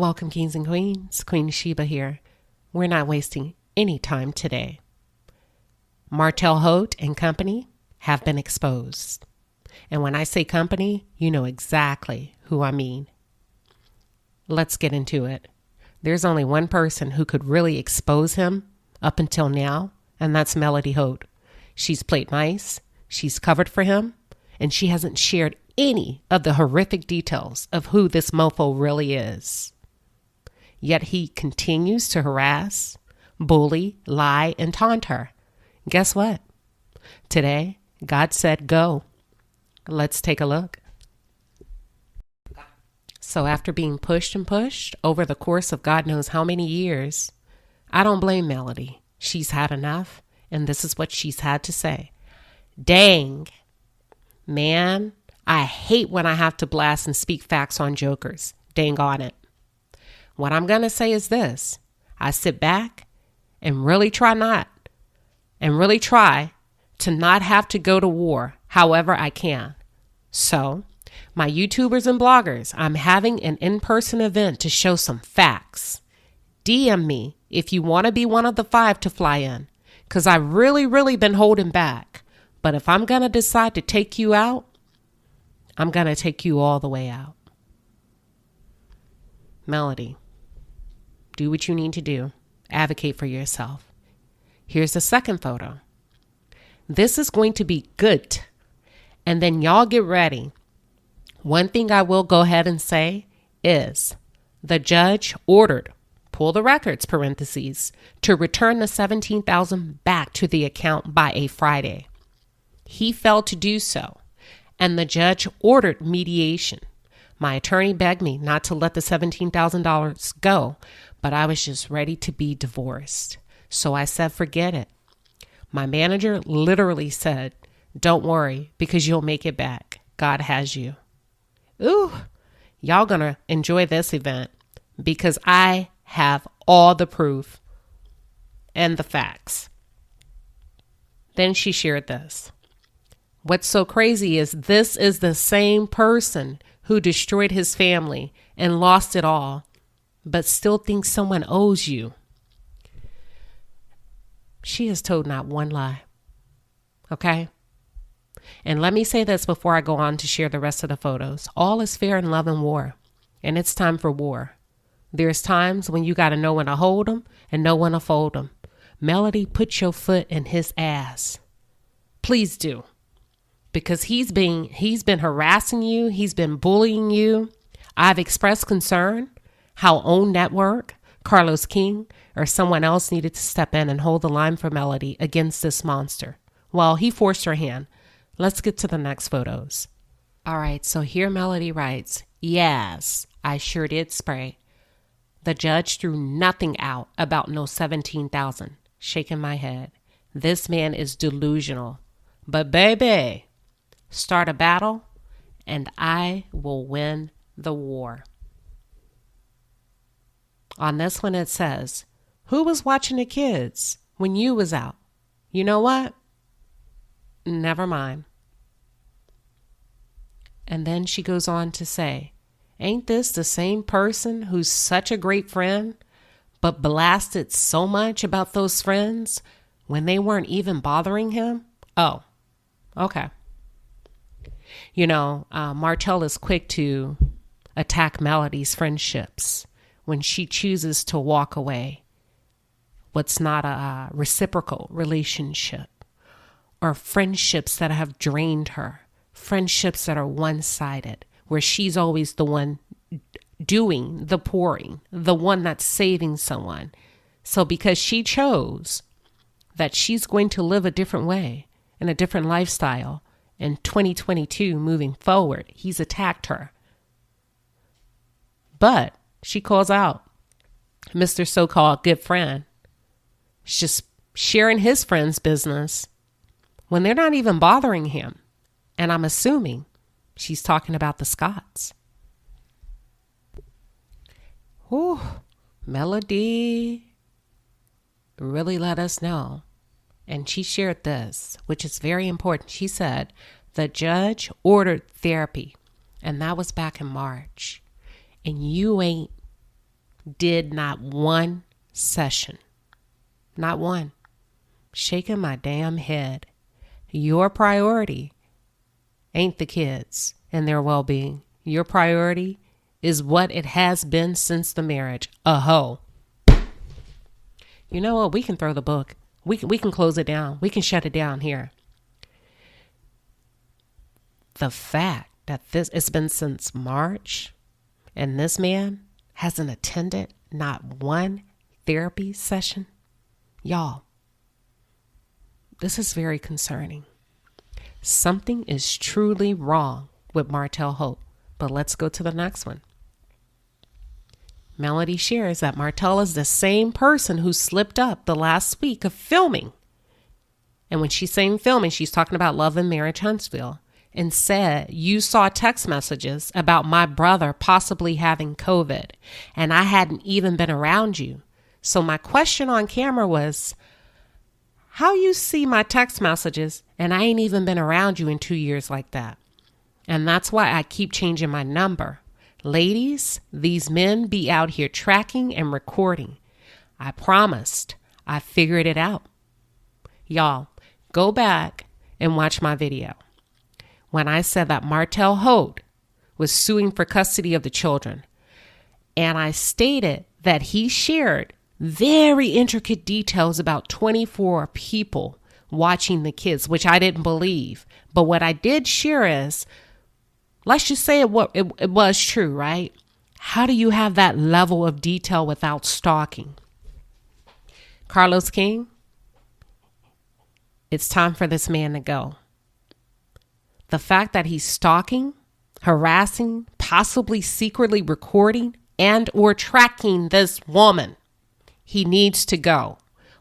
Welcome, kings and queens. Queen Sheba here. We're not wasting any time today. Martell Holt and company have been exposed. And when I say company, you know exactly who I mean. Let's get into it. There's only one person who could really expose him up until now, and that's Melody Holt. She's played nice, she's covered for him, and she hasn't shared any of the horrific details of who this mofo really is. Yet he continues to harass, bully, lie, and taunt her. Guess what? Today, God said go. Let's take a look. So after being pushed and pushed over the course of God knows how many years, I don't blame Melody. She's had enough, and this is what she's had to say. Dang, man, I hate when I have to blast and speak facts on jokers. Dang on it. What I'm going to say is this. I sit back and really try to not have to go to war however I can. So, my YouTubers and bloggers, I'm having an in-person event to show some facts. DM me if you want to be one of the 5 to fly in, because I've really been holding back. But if I'm going to decide to take you out, I'm going to take you all the way out. Melody, do what you need to do. Advocate for yourself. Here's the second photo. This is going to be good. And then y'all get ready. One thing I will go ahead and say is the judge ordered, pull the records, parentheses, to return the $17,000 back to the account by a Friday. He failed to do so, and the judge ordered mediation. My attorney begged me not to let the $17,000 go, but I was just ready to be divorced. So I said, forget it. My manager literally said, don't worry, because you'll make it back. God has you. Ooh, y'all gonna enjoy this event because I have all the proof and the facts. Then she shared this. What's so crazy is this is the same person who destroyed his family and lost it all, but still thinks someone owes you. She has told not one lie. Okay? And let me say this before I go on to share the rest of the photos. All is fair in love and war, and it's time for war. There's times when you got to know when to hold them and know when to fold them. Melody, put your foot in his ass. Please do. Because he's been harassing you. He's been bullying you. I've expressed concern how OWN Network, Carlos King, or someone else needed to step in and hold the line for Melody against this monster. Well, he forced her hand. Let's get to the next photos. All right, so here Melody writes, yes, I sure did spray. The judge threw nothing out about no 17,000. Shaking my head. This man is delusional. But baby, start a battle and I will win the war. On this one it says, who was watching the kids when you was out? You know what? Never mind. And then she goes on to say, ain't this the same person who's such a great friend, but blasted so much about those friends when they weren't even bothering him? Oh, okay. You know, Martell is quick to attack Melody's friendships when she chooses to walk away. What's not a reciprocal relationship, or friendships that have drained her, friendships that are one-sided, where she's always the one doing the pouring, the one that's saving someone. So because she chose that she's going to live a different way and a different lifestyle in 2022 moving forward, he's attacked her. But she calls out Mr. so-called good friend. She's just sharing his friend's business when they're not even bothering him. And I'm assuming she's talking about the Scotts. Whew, Melody really let us know. And she shared this, which is very important. She said, the judge ordered therapy. And that was back in March. And you ain't did not one session. Not one. Shaking my damn head. Your priority ain't the kids and their well-being. Your priority is what it has been since the marriage. A hoe. You know what? We can throw the book. We can close it down. We can shut it down here. The fact that it's been since March and this man hasn't attended not one therapy session. Y'all, this is very concerning. Something is truly wrong with Martell Holt. But let's go to the next one. Melody shares that Martell is the same person who slipped up the last week of filming. And when she's saying filming, she's talking about Love and Marriage Huntsville, and said, you saw text messages about my brother possibly having COVID, and I hadn't even been around you. So my question on camera was, how you see my text messages and I ain't even been around you in 2 years like that? And that's why I keep changing my number. Ladies, these men be out here tracking and recording. I promised. I figured it out. Y'all, go back and watch my video when I said that Martell Holt was suing for custody of the children. And I stated that he shared very intricate details about 24 people watching the kids, which I didn't believe. But what I did share is, let's just say it was true, right? How do you have that level of detail without stalking? Carlos King, it's time for this man to go. The fact that he's stalking, harassing, possibly secretly recording, and or tracking this woman, he needs to go.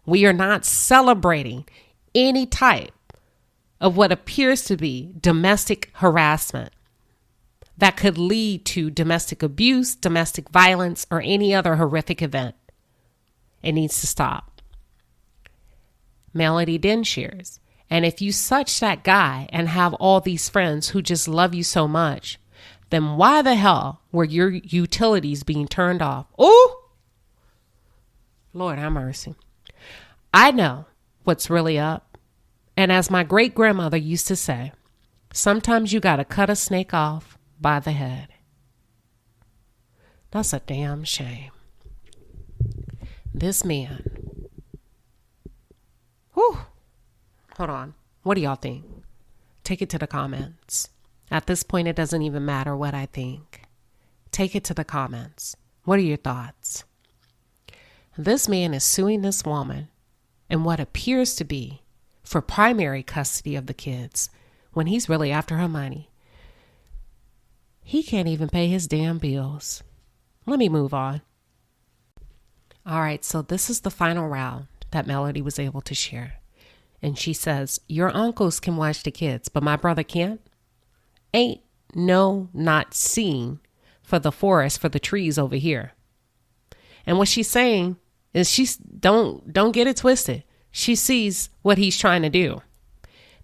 We are not celebrating any type of what appears to be domestic harassment that could lead to domestic abuse, domestic violence, or any other horrific event. It needs to stop. Melody then shares, and if you such that guy and have all these friends who just love you so much, then why the hell were your utilities being turned off? Oh, Lord have mercy. I know what's really up. And as my great grandmother used to say, sometimes you got to cut a snake off by the head. That's a damn shame. This man. Whew. Hold on. What do y'all think? Take it to the comments. At this point, it doesn't even matter what I think. Take it to the comments. What are your thoughts? This man is suing this woman in what appears to be for primary custody of the kids when he's really after her money. He can't even pay his damn bills. Let me move on. All right, so this is the final round that Melody was able to share. And she says, your uncles can watch the kids, but my brother can't? Ain't no not seeing for the forest, for the trees over here. And what she's saying is don't get it twisted. She sees what he's trying to do.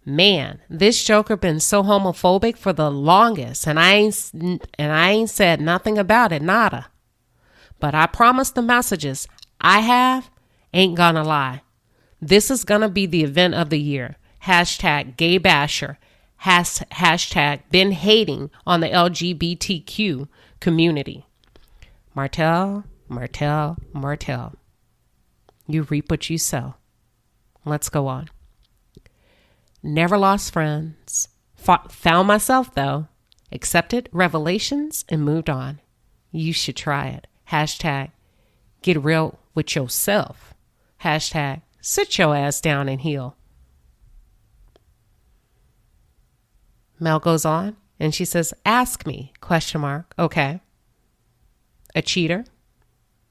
Man, this joker been so homophobic for the longest, and I ain't said nothing about it, nada. But I promise the messages I have ain't gonna lie. This is gonna be the event of the year. Hashtag gay basher. Hashtag been hating on the LGBTQ community. Martell. You reap what you sow. Let's go on. Never lost friends. Found myself though. Accepted revelations and moved on. You should try it. Hashtag get real with yourself. Hashtag sit your ass down and heal. Mel goes on and she says, ask me, ? Okay. A cheater,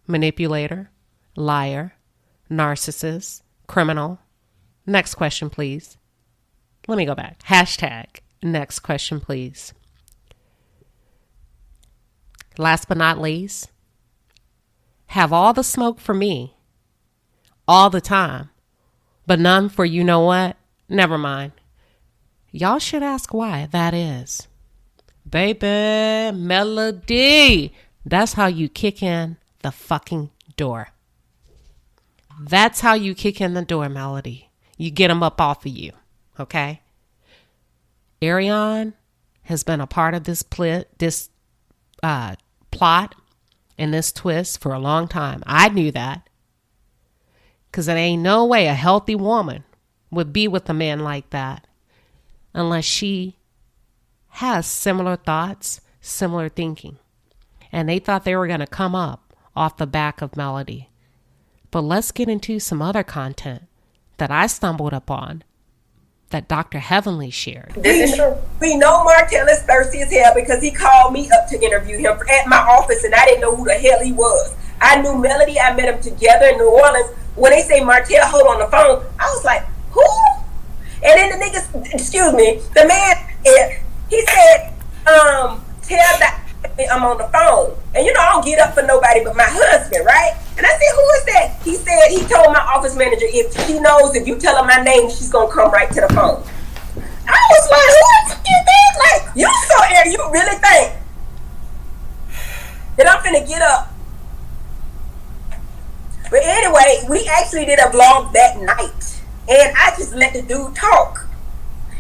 manipulator, liar, narcissist, criminal. Next question, please. Let me go back. Hashtag next question, please. Last but not least, have all the smoke for me all the time, but none for you know what? Never mind. Y'all should ask why that is. Baby, Melody, that's how you kick in the fucking door. That's how you kick in the door, Melody. You get them up off of you, okay? Ariane has been a part of this plot and this twist for a long time. I knew that. Because there ain't no way a healthy woman would be with a man like that unless she has similar thoughts, similar thinking. And they thought they were going to come up off the back of Melody. But let's get into some other content that I stumbled upon that Dr. Heavenly shared. This is true. We know Martell is thirsty as hell because he called me up to interview him at my office and I didn't know who the hell he was. I knew Melody. I met him together in New Orleans. When they say Martell Holt on the phone, I was like, who? And then the niggas, excuse me, the man, he said, tell that I'm on the phone. And you know, I don't get up for nobody but my husband, right? And I said, who is that? He said, he told my office manager, if she knows, if you tell her my name, she's going to come right to the phone. I was like, who the fuck you think? Like, you so air, you really think that I'm finna get up? But anyway, we actually did a vlog that night. And I just let the dude talk.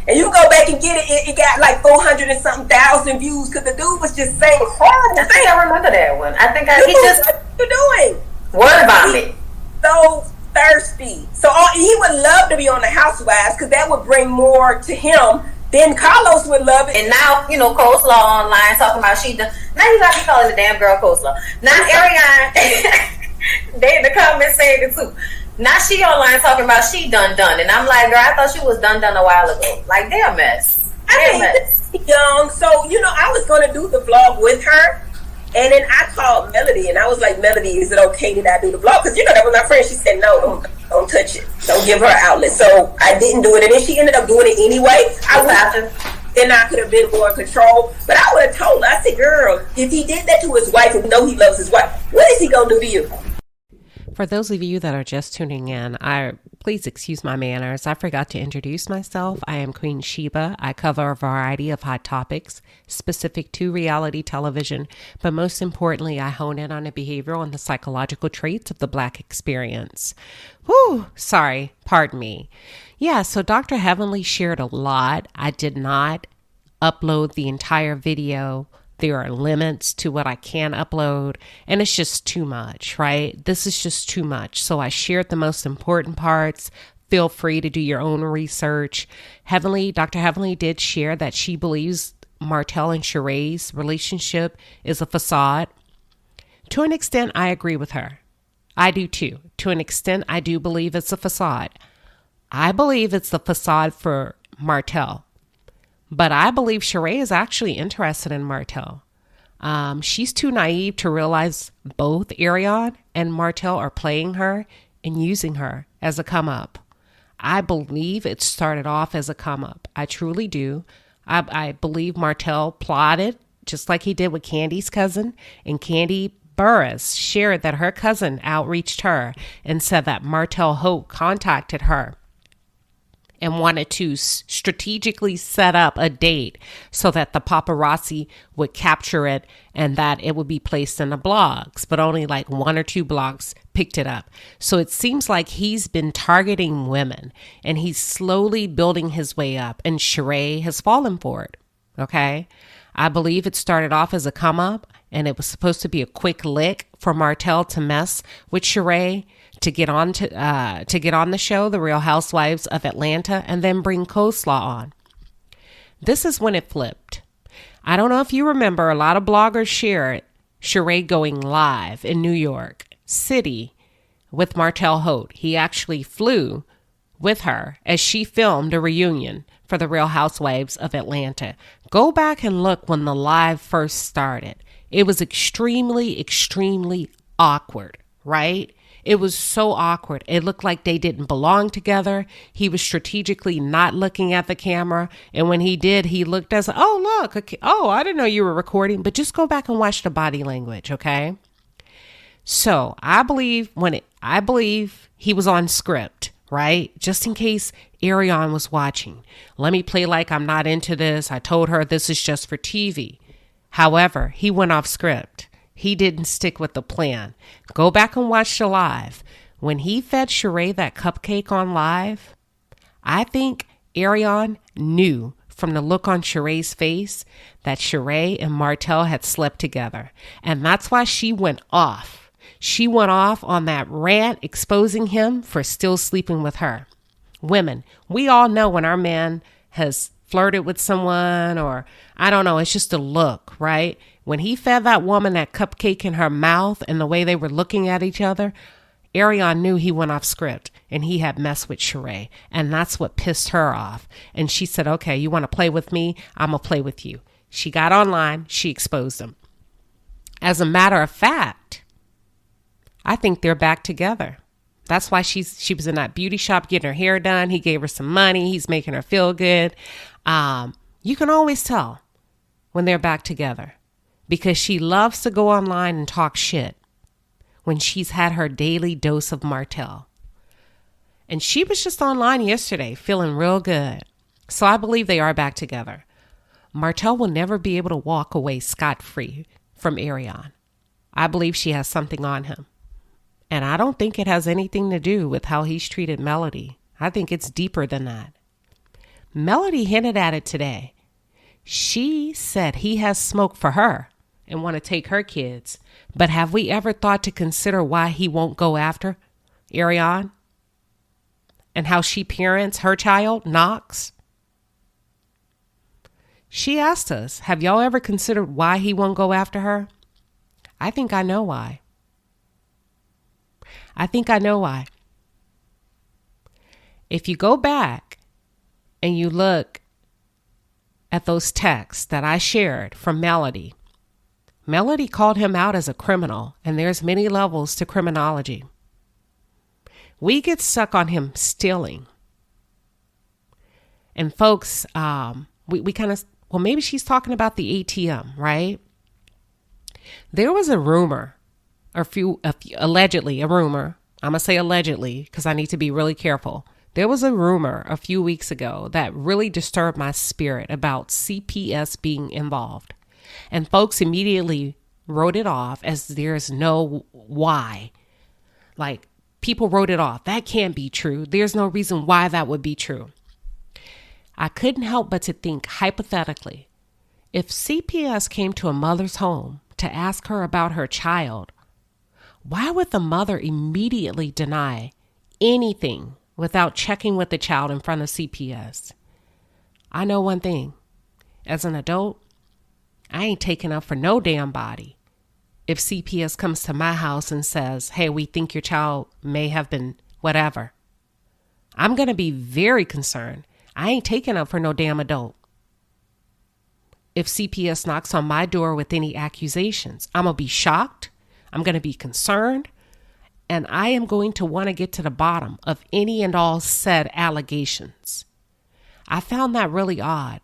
And you go back and get it, it got like 400 and something thousand views because the dude was just saying horrible things. I think I remember that one. I think he just... What you doing? Word vomit. So thirsty. So he would love to be on the Housewives because that would bring more to him. Then Carlos would love it. And now, you know, Coleslaw online talking about she done. Now you got to be calling the damn girl Coleslaw. Now Ariane, they in the comments saying it too. Now she online talking about she done. And I'm like, girl, I thought she was done a while ago. Like, they're a mess. I mean, young. So, you know, I was going to do the vlog with her. And then I called Melody and I was like, Melody, is it okay that I do the vlog? Because, you know, that was my friend. She said, no, don't touch it. Don't give her an outlet. So I didn't do it. And then she ended up doing it anyway. Then I could have been more in control. But I would have told her, I said, girl, if he did that to his wife and know he loves his wife, what is he going to do to you? For those of you that are just tuning in, please excuse my manners. I forgot to introduce myself. I am Queen Shiba. I cover a variety of hot topics specific to reality television, but most importantly, I hone in on the behavioral and the psychological traits of the Black experience. Pardon me. Yeah, so Dr. Heavenly shared a lot. I did not upload the entire video. There are limits to what I can upload, and it's just too much, right? This is just too much. So I shared the most important parts. Feel free to do your own research. Dr. Heavenly did share that she believes Martell and Sheree's relationship is a facade. To an extent, I agree with her. I do too. To an extent, I do believe it's a facade. I believe it's the facade for Martell. But I believe Sheree is actually interested in Martell. She's too naive to realize both Ariane and Martell are playing her and using her as a come up. I believe it started off as a come up. I truly do. I believe Martell plotted just like he did with Candy's cousin, and Candy Burris shared that her cousin outreached her and said that Martell Holt contacted her and wanted to strategically set up a date so that the paparazzi would capture it and that it would be placed in the blogs, but only like 1 or 2 blogs picked it up. So it seems like he's been targeting women and he's slowly building his way up, and Sheree has fallen for it. Okay. I believe it started off as a come up and it was supposed to be a quick lick for Martell to mess with Sheree to get on the show, The Real Housewives of Atlanta, and then bring Coleslaw on. This is when it flipped. I don't know if you remember, a lot of bloggers shared Sheree going live in New York City with Martell Holt. He actually flew with her as she filmed a reunion for The Real Housewives of Atlanta. Go back and look when the live first started. It was extremely, extremely awkward, right? It was so awkward. It looked like they didn't belong together. He was strategically not looking at the camera. And when he did, he looked as, oh, look, okay. Oh, I didn't know you were recording, but just go back and watch the body language. Okay. So I believe he was on script, right? Just in case Ariane was watching. Let me play like I'm not into this. I told her this is just for TV. However, he went off script. He didn't stick with the plan. Go back and watch the live. When he fed Sheree that cupcake on live, I think Ariane knew from the look on Sheree's face that Sheree and Martell had slept together. And that's why she went off. She went off on that rant exposing him for still sleeping with her. Women, we all know when our man has flirted with someone, or I don't know, it's just a look, right? When he fed that woman that cupcake in her mouth and the way they were looking at each other, Ariane knew he went off script and he had messed with Sheree. And that's what pissed her off. And she said, okay, you want to play with me? I'm going to play with you. She got online. She exposed him. As a matter of fact, I think they're back together. That's why she was in that beauty shop getting her hair done. He gave her some money. He's making her feel good. You can always tell when they're back together because she loves to go online and talk shit when she's had her daily dose of Martell. And she was just online yesterday feeling real good. So I believe they are back together. Martell will never be able to walk away scot-free from Ariane. I believe she has something on him. And I don't think it has anything to do with how he's treated Melody. I think it's deeper than that. Melody hinted at it today. She said he has smoke for her and want to take her kids. But have we ever thought to consider why he won't go after Ariane? And how she parents her child, Knox? She asked us, have y'all ever considered why he won't go after her? I think I know why. If you go back and you look at those texts that I shared from Melody, Melody called him out as a criminal, and there's many levels to criminology. We get stuck on him stealing. And folks, we kind of, well, maybe she's talking about the ATM, right? There was a rumor, allegedly a rumor. I'm going to say allegedly because I need to be really careful. There was a rumor a few weeks ago that really disturbed my spirit about CPS being involved. And folks immediately wrote it off as there's no why. Like, people wrote it off. That can't be true. There's no reason why that would be true. I couldn't help but to think hypothetically, if CPS came to a mother's home to ask her about her child, why would the mother immediately deny anything without checking with the child in front of CPS? I know one thing. As an adult, I ain't taking up for no damn body. If CPS comes to my house and says, hey, we think your child may have been whatever, I'm going to be very concerned. I ain't taking up for no damn adult. If CPS knocks on my door with any accusations, I'm going to be shocked. I'm going to be concerned. And I am going to want to get to the bottom of any and all said allegations. I found that really odd,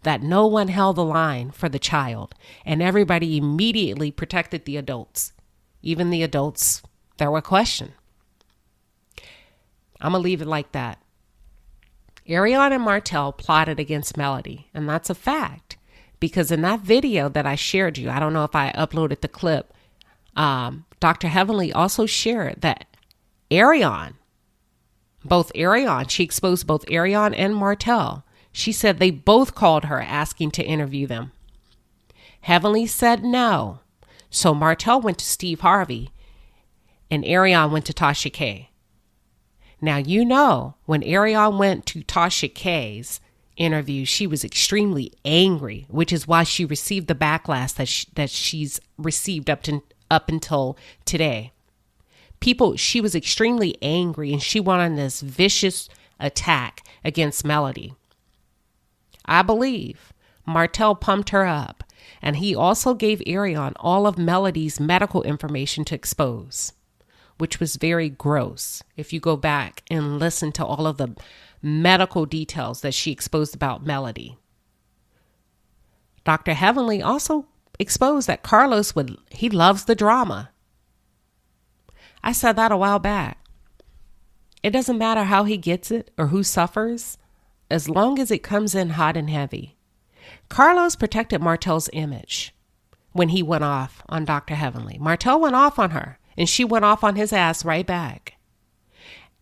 that no one held the line for the child and everybody immediately protected the adults, even the adults that were questioned. I'm going to leave it like that. Ariane and Martell plotted against Melody, and that's a fact, because in that video that I shared you, I don't know if I uploaded the clip, Dr. Heavenly also shared that she exposed both Ariane and Martell. She said they both called her asking to interview them. Heavenly said no. So Martell went to Steve Harvey and Ariane went to Tasha K. Now, you know, when Ariane went to Tasha K's interview, she was extremely angry, which is why she received the backlash that she's received up until today. She was extremely angry and she went on this vicious attack against Melody. I believe Martell pumped her up, and he also gave Ariane all of Melody's medical information to expose, which was very gross. If you go back and listen to all of the medical details that she exposed about Melody. Dr. Heavenly also exposed that Carlos he loves the drama. I said that a while back. It doesn't matter how he gets it or who suffers, as long as it comes in hot and heavy. Carlos protected Martell's image, when he went off on Dr. Heavenly. Martell went off on her, and she went off on his ass right back.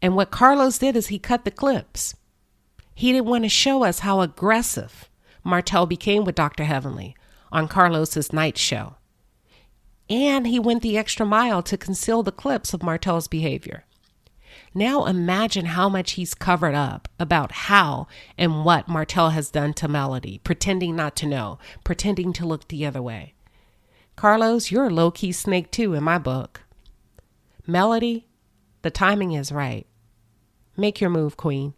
And what Carlos did is he cut the clips. He didn't want to show us how aggressive Martell became with Dr. Heavenly on Carlos's night show. And he went the extra mile to conceal the clips of Martell's behavior. Now imagine how much he's covered up about how and what Martell has done to Melody, pretending not to know, pretending to look the other way. Carlos, you're a low-key snake too in my book. Melody, the timing is right. Make your move, queen.